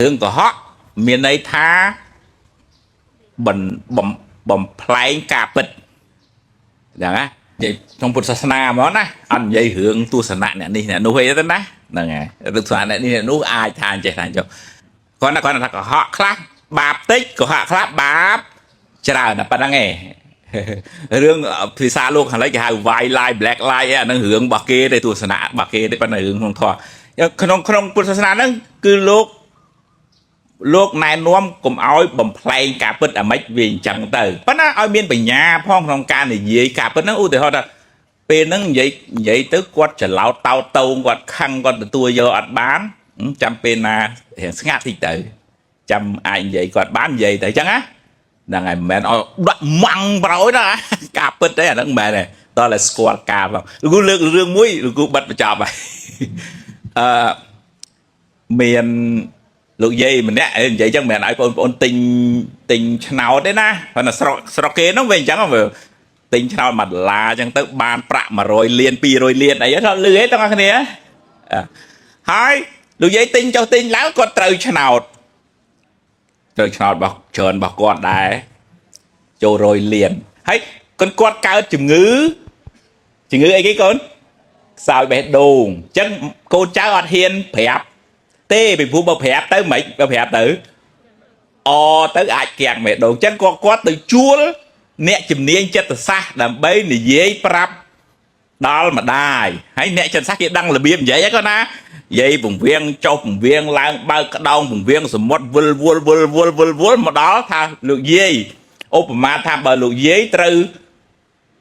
hướng của họ miền này tha bầm play cà bịch chẳng á vậy trong Phật sa na mà nó anh vậy hướng tu sanh này đi nè nuôi đó nè là ngày tu sanh này đi nè nuôi ai than chạy thành cho con là của họ khác bạp tích của họ khác bạp chả là bạn ngheរឿងភាសាលោកខាងលិចគេហៅ white lie black lie អានឹងរឿងរបស់គេទេទស្សនៈរបស់គេទេប៉ុន្តែរឿងក្នុងធម៌ក្នុងពុទ្ធសាសនាហ្នឹងគឺលោកណែនាំកុំឲ្យបំផ្លែងការពិតអាម៉េចវាអញ្ចឹងទៅប៉ុន្តែឲ្យមានបញ្ញាផងក្នុងការនិយាយការពិតហ្នឹងឧទាហរណ៍ថាពេលហ្នឹងនិយាយទៅគាត់ច្រឡោតតោតោងគាត់ខឹងគាត់ទទួលយកអត់បានចាំពេលណារៀងស្ងាត់តិចទៅចាំអាចនិយាយគាត់បាននិយាយទៅអញ្ចឹងណាហ្នឹងហើយមិនមែនឲ្យដាក់ម៉ាំងប្រយណាការពិតទេអាហ្នឹងមិនមែនទេតោះតែស្គាល់ការផងលោកគ្រូលើករឿងមួយលោកគ្រូបិទបញ្ចប់ហើយមានលោកយាយម្នាក់និយាយចឹងមិនមែនឲ្យបងប្អូនទិញឆ្នោតទេណាព្រោះស្រុកគេហ្នឹងវាអញ្ចឹងមើលទិញឆ្នោត$1អញ្ចឹងទៅបានប្រាក់100លាន200លានអីទៅលឺទេទាំងអស់គ្នាហើយលោកយាយទិញចុះទិញឡើងគាត់ត្រូវឆ្នោតរបស់ច្រើនរបស់គាត់ដែរចូល100លានហើយគាត់កើតជំងឺអីគេកូនខ្សោយបេះដូងអញ្ចឹងកូនចៅអត់ហ៊ានប្រាប់ទេពីព្រោះបើប្រាប់ទៅមិនបើប្រាប់ទៅទៅអាចគាំងបេះដូងអញ្ចឹងគាត់ទៅជួលអ្នកជំនាញចិត្តសាស្ត្រដើម្បីនិយាយប្រាប់ដល់ម្ដាយហើយអ្នកចិត្តសាស្ត្រគេដឹងរបៀបនិយាយហ្នឹងគាត់ណានិយាយពង្រៀងចុះពង្រៀងឡើងបើកក្តោងពង្រៀងសមុទ្រវល់មកដល់ថាលោកយាយឧបមាថាបើលោកយាយត្រូវ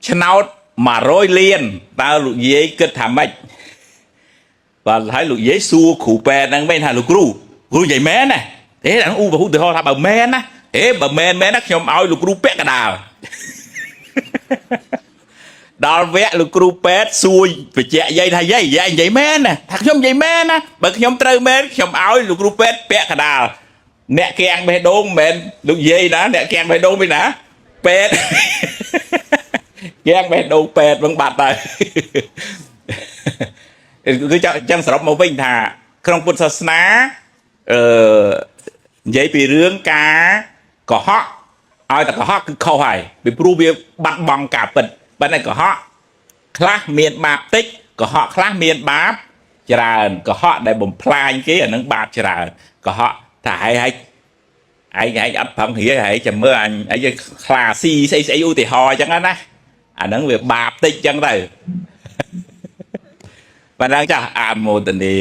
ឆ្នោត100លានតើលោកយាយគិតថាម៉េចបាទហើយលោកយាយសួរគ្រូពេទ្យហ្នឹងវិញថាលោកគ្រូនិយាយមែនណាទេអាឧទាហរណ៍ថាបើមែនណាបើមែនណាខ្ញុំឲ្យលោកគ្រូពាក់កណ្ដាលដល់វគ្គលោកគ្រូពេទ្យសួរបញ្ជាក់យាយថាយាយនិយាយមែនណាថាខ្ញុំនិយាយមែនណាបើខ្ញុំត្រូវមែនខ្ញុំឲ្យលោកគ្រូពេទ្យពាក់កណ្ដាលអ្នកគាំងបេះដូងមិនមែនលោកយាយណាអ្នកគាំងបេះដូងវិញណាពេទ្យគាំងបេះដូងពេទ្យវិញបាត់ហើយគឺចឹងសរុបមកវិញថាក្នុងពុទ្ធសាសនានិយាយពីរឿងការកុហកឲ្យតែកុហកគឺខុសហើយពីព្រោះវាបាត់បង់ការពិតបើតែកុហកខ្លះមានបាបតិចកុហកខ្លះមានបាបច្រើនកុហកដែលបំផ្លាញគេអានឹងបាបច្រើនកុហកថាឯងអត់ប្រឹងរៀនហើយចាំមើលអញខ្លាស៊ីស្អីឧទាហរណ៍អញ្ចឹងណាអាហ្នឹងវាបាបតិចអញ្ចឹងទៅប៉ុណ្ណឹងចាស់អាមោទនា